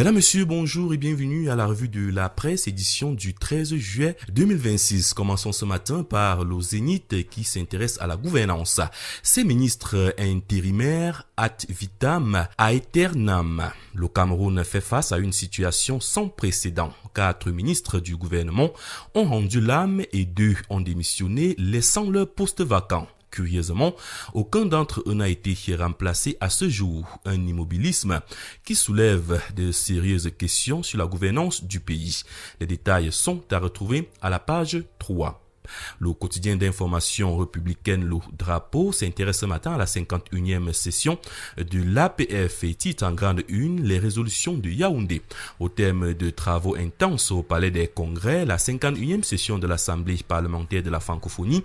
Mesdames, Messieurs, bonjour et bienvenue à la revue de la presse, édition du 13 juillet 2026. Commençons ce matin par le Zénith qui s'intéresse à la gouvernance. Ces ministres intérimaires ad vitam aeternam. Le Cameroun fait face à une situation sans précédent. 4 ministres du gouvernement ont rendu l'âme et 2 ont démissionné, laissant leur poste vacant. Curieusement, aucun d'entre eux n'a été remplacé à ce jour. Un immobilisme qui soulève de sérieuses questions sur la gouvernance du pays. Les détails sont à retrouver à la page 3. Le quotidien d'information républicaine Le Drapeau s'intéresse ce matin à la 51e session de l'APF et titre en grande une les résolutions de Yaoundé. Au terme de travaux intenses au Palais des Congrès, la 51e session de l'Assemblée parlementaire de la francophonie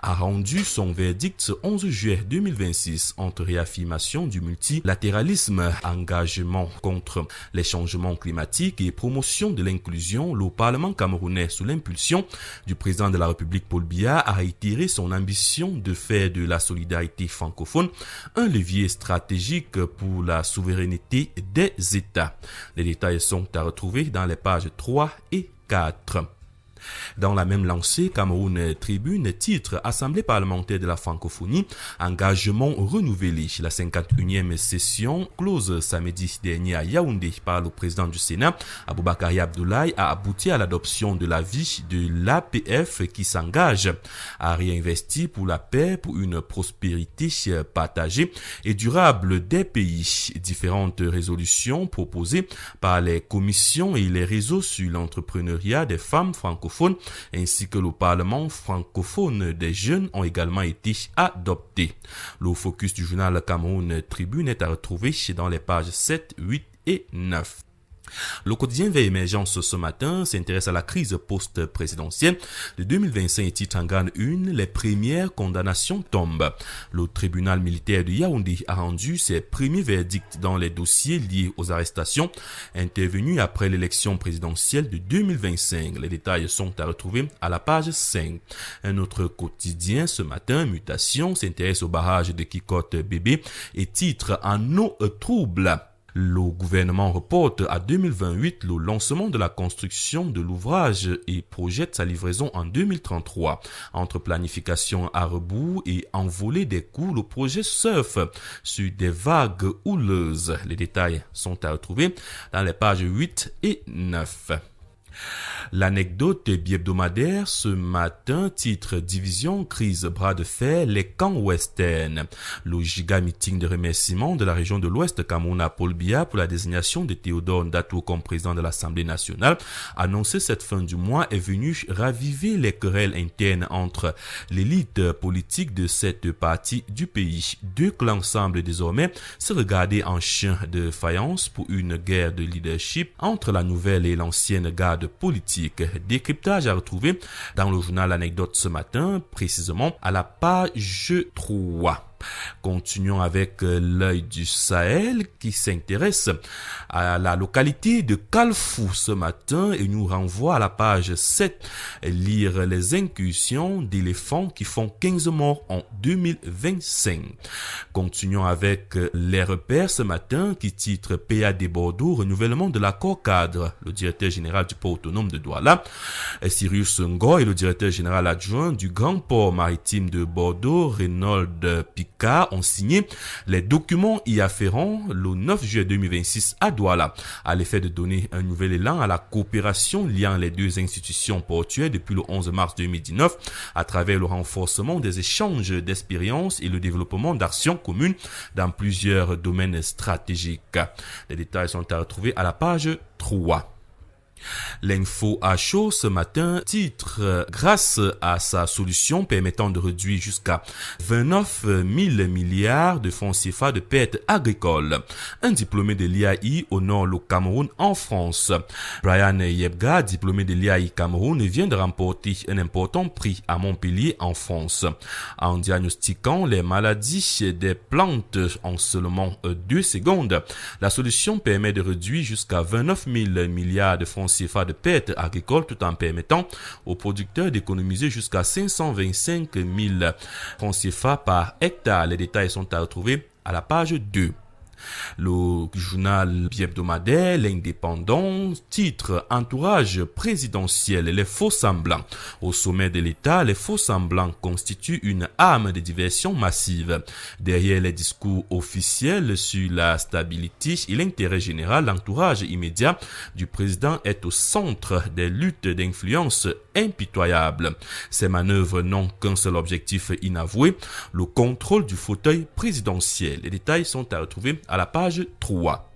a rendu son verdict ce 11 juillet 2026 entre réaffirmation du multilatéralisme, engagement contre les changements climatiques et promotion de l'inclusion. Le Parlement camerounais, sous l'impulsion du président de la République Paul Biya, a réitéré son ambition de faire de la solidarité francophone un levier stratégique pour la souveraineté des États. Les détails sont à retrouver dans les pages 3 et 4. Dans la même lancée, Cameroun Tribune titre Assemblée parlementaire de la francophonie, engagement renouvelé. La 51e session, close samedi dernier à Yaoundé par le président du Sénat, Aboubakari Abdoulaye, a abouti à l'adoption de l'avis de l'APF qui s'engage à réinvestir pour la paix, pour une prospérité partagée et durable des pays. Différentes résolutions proposées par les commissions et les réseaux sur l'entrepreneuriat des femmes francophones ainsi que le Parlement francophone des jeunes ont également été adoptés. Le focus du journal Cameroun Tribune est à retrouver dans les pages 7, 8 et 9. Le quotidien Veille Émergence ce matin s'intéresse à la crise post-présidentielle de 2025 et titre en grande une, les premières condamnations tombent. Le tribunal militaire de Yaoundé a rendu ses premiers verdicts dans les dossiers liés aux arrestations intervenues après l'élection présidentielle de 2025. Les détails sont à retrouver à la page 5. Un autre quotidien ce matin, Mutation, s'intéresse au barrage de Kikote Bébé et titre en eau trouble. Le gouvernement reporte à 2028 le lancement de la construction de l'ouvrage et projette sa livraison en 2033. Entre planification à rebours et envolée des coûts, le projet surfe sur des vagues houleuses. Les détails sont à retrouver dans les pages 8 et 9. L'anecdote bi-hebdomadaire ce matin titre Division, crise, bras de fer, les camps western. Le giga meeting de remerciement de la région de l'Ouest Cameroun à Paul Biya pour la désignation de Théodore Ndatou comme président de l'Assemblée nationale, annoncé cette fin du mois, est venu raviver les querelles internes entre l'élite politique de cette partie du pays. Deux clans semblent désormais se regarder en chien de faïence pour une guerre de leadership entre la nouvelle et l'ancienne garde politique. Décryptage à retrouver dans le journal Anecdote ce matin, précisément à la page 3. Continuons avec l'œil du Sahel qui s'intéresse à la localité de Kalfou ce matin et nous renvoie à la page 7. Lire les incursions d'éléphants qui font 15 morts en 2025. Continuons avec les repères ce matin qui titre PAD Bordeaux, renouvellement de l'accord cadre. Le directeur général du port autonome de Douala, Cyrus Ngo, et le directeur général adjoint du grand port maritime de Bordeaux, Reynold Picard, ont signé les documents y afférents le 9 juillet 2026 à Douala, à l'effet de donner un nouvel élan à la coopération liant les deux institutions portuaires depuis le 11 mars 2019 à travers le renforcement des échanges d'expériences et le développement d'actions communes dans plusieurs domaines stratégiques. Les détails sont à retrouver à la page 3. L'info à chaud ce matin titre grâce à sa solution permettant de réduire jusqu'à 29 000 milliards de francs CFA de pertes agricoles. Un diplômé de l'IAI honore le Cameroun en France. Brian Yebga, diplômé de l'IAI Cameroun, vient de remporter un important prix à Montpellier en France. En diagnostiquant les maladies des plantes en seulement 2 secondes, la solution permet de réduire jusqu'à 29 000 milliards de francs CFA de pertes agricoles tout en permettant aux producteurs d'économiser jusqu'à 525 000 francs CFA par hectare. Les détails sont à retrouver à la page 2. Le journal bi-hebdomadaire L'Indépendant titre Entourage présidentiel, les faux semblants. Au sommet de l'État, les faux semblants constituent une arme de diversion massive. Derrière les discours officiels sur la stabilité et l'intérêt général, l'entourage immédiat du président est au centre des luttes d'influence impitoyables. Ces manœuvres n'ont qu'un seul objectif inavoué, le contrôle du fauteuil présidentiel. Les détails sont à retrouver à la page 3.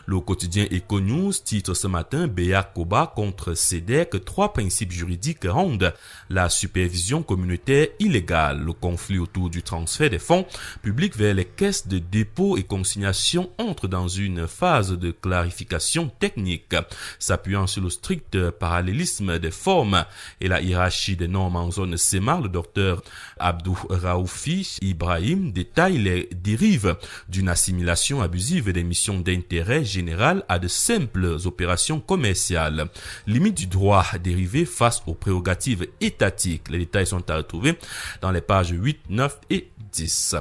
Le quotidien Econews titre ce matin Béa Koba contre SEDEC, 3 principes juridiques rendent la supervision communautaire illégale. Le conflit autour du transfert des fonds publics vers les caisses de dépôt et consignation entre dans une phase de clarification technique. S'appuyant sur le strict parallélisme des formes et la hiérarchie des normes en zone CEMAR, le docteur Abdou Raoufi Ibrahim détaille les dérives d'une assimilation abusive des missions d'intérêt général à de simples opérations commerciales. Limite du droit dérivé face aux prérogatives étatiques. Les détails sont à retrouver dans les pages 8, 9 et 10.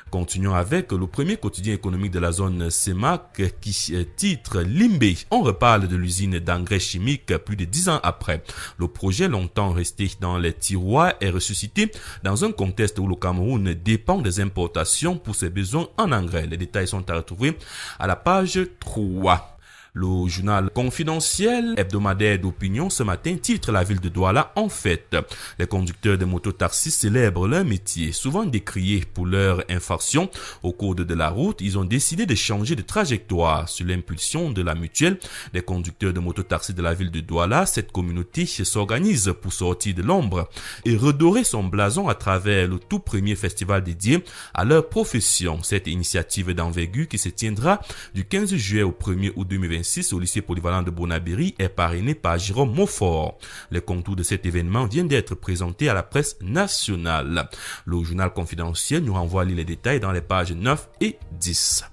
Continuons avec le premier quotidien économique de la zone CEMAC qui titre Limbé. On reparle de l'usine d'engrais chimiques plus de 10 ans après. Le projet, longtemps resté dans les tiroirs, est ressuscité dans un contexte où le Cameroun dépend des importations pour ses besoins en engrais. Les détails sont à retrouver à la page 3. Le journal confidentiel hebdomadaire d'opinion ce matin titre La ville de Douala en fête. Les conducteurs de mototaxis célèbrent leur métier. Souvent décriés pour leur infraction au cours de la route, ils ont décidé de changer de trajectoire. Sur l'impulsion de la mutuelle des conducteurs de mototaxis de la ville de Douala, cette communauté s'organise pour sortir de l'ombre et redorer son blason à travers le tout premier festival dédié à leur profession. Cette initiative d'envergure qui se tiendra du 15 juillet au 1er août 2026 au lycée polyvalent de Bonabéry est parrainé par Jérôme Montfort. Les contours de cet événement viennent d'être présentés à la presse nationale. Le journal confidentiel nous renvoie les détails dans les pages 9 et 10.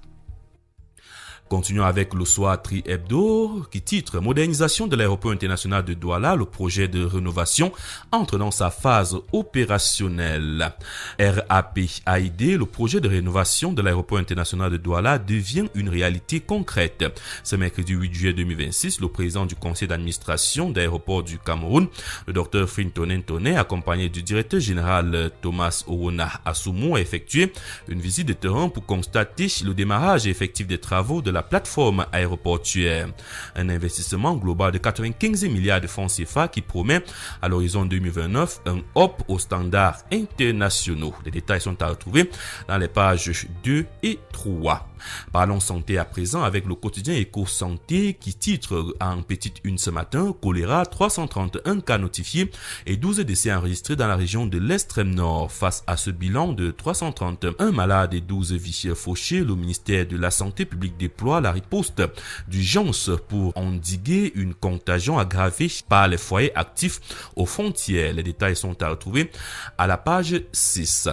Continuons avec le Soir Tri Hebdo qui titre Modernisation de l'aéroport international de Douala. Le projet de rénovation entre dans sa phase opérationnelle. RAPAID, le projet de rénovation de l'aéroport international de Douala devient une réalité concrète. Ce mercredi 8 juillet 2026, le président du conseil d'administration d'aéroport du Cameroun, le Dr Frintonen Tonnet, accompagné du directeur général Thomas Owona Assoumou, a effectué une visite de terrain pour constater le démarrage effectif des travaux de la plateforme aéroportuaire. Un investissement global de 95 milliards de francs CFA qui promet à l'horizon 2029 un hop aux standards internationaux. Les détails sont à retrouver dans les pages 2 et 3. Parlons santé à présent avec le quotidien Éco-Santé qui titre en petite une ce matin choléra, 331 cas notifiés et 12 décès enregistrés dans la région de l'extrême nord. Face à ce bilan de 331 malades et 12 vies fauchées, le ministère de la Santé publique déploie la riposte d'urgence pour endiguer une contagion aggravée par les foyers actifs aux frontières. Les détails sont à retrouver à la page 6.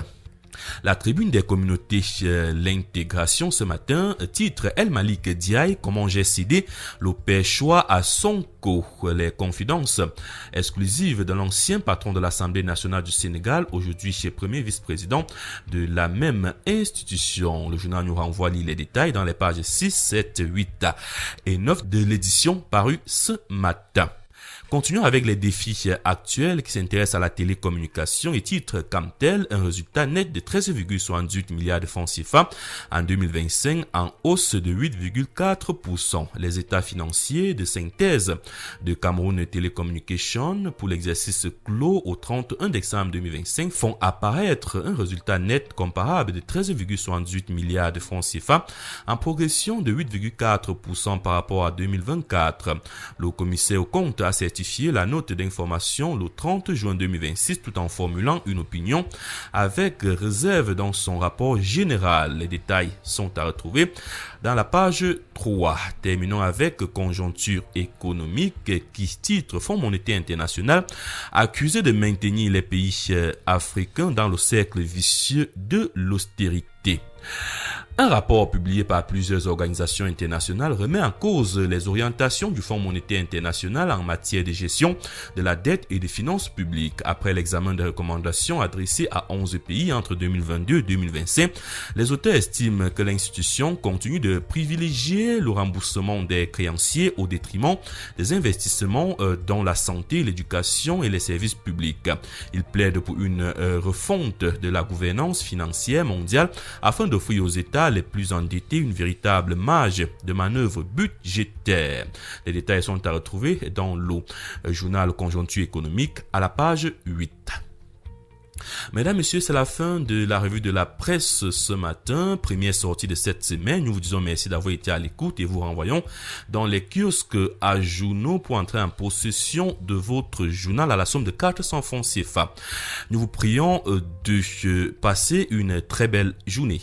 La tribune des communautés, l'intégration ce matin, titre El Malik Diaye, comment j'ai cédé le Péchois à Sonko. Les confidences exclusives de l'ancien patron de l'Assemblée nationale du Sénégal, aujourd'hui chez premier vice-président de la même institution. Le journal nous renvoie les détails dans les pages 6, 7, 8 et 9 de l'édition parue ce matin. Continuons avec les défis actuels qui s'intéressent à la télécommunication et titre Camtel, un résultat net de 13,78 milliards de francs CFA en 2025 en hausse de 8,4%. Les états financiers de synthèse de Cameroun Telecommunication pour l'exercice clos au 31 décembre 2025 font apparaître un résultat net comparable de 13,78 milliards de francs CFA en progression de 8,4% par rapport à 2024. Le commissaire aux comptes a certifié la note d'information le 30 juin 2026 tout en formulant une opinion avec réserve dans son rapport général. Les détails sont à retrouver dans la page 3. Terminons avec conjoncture économique qui titre Fonds monétaire international accusé de maintenir les pays africains dans le cercle vicieux de l'austérité. Un rapport publié par plusieurs organisations internationales remet en cause les orientations du Fonds monétaire international en matière de gestion de la dette et des finances publiques. Après l'examen des recommandations adressées à 11 pays entre 2022 et 2025, les auteurs estiment que l'institution continue de privilégier le remboursement des créanciers au détriment des investissements dans la santé, l'éducation et les services publics. Ils plaident pour une refonte de la gouvernance financière mondiale afin d'offrir aux États les plus endettés une véritable marge de manœuvre budgétaire. Les détails sont à retrouver dans le journal Conjoncture économique à la page 8. Mesdames, Messieurs, c'est la fin de la revue de la presse ce matin, première sortie de cette semaine. Nous vous disons merci d'avoir été à l'écoute et vous renvoyons dans les kiosques à journaux pour entrer en possession de votre journal à la somme de 400 francs CFA. Nous vous prions de passer une très belle journée.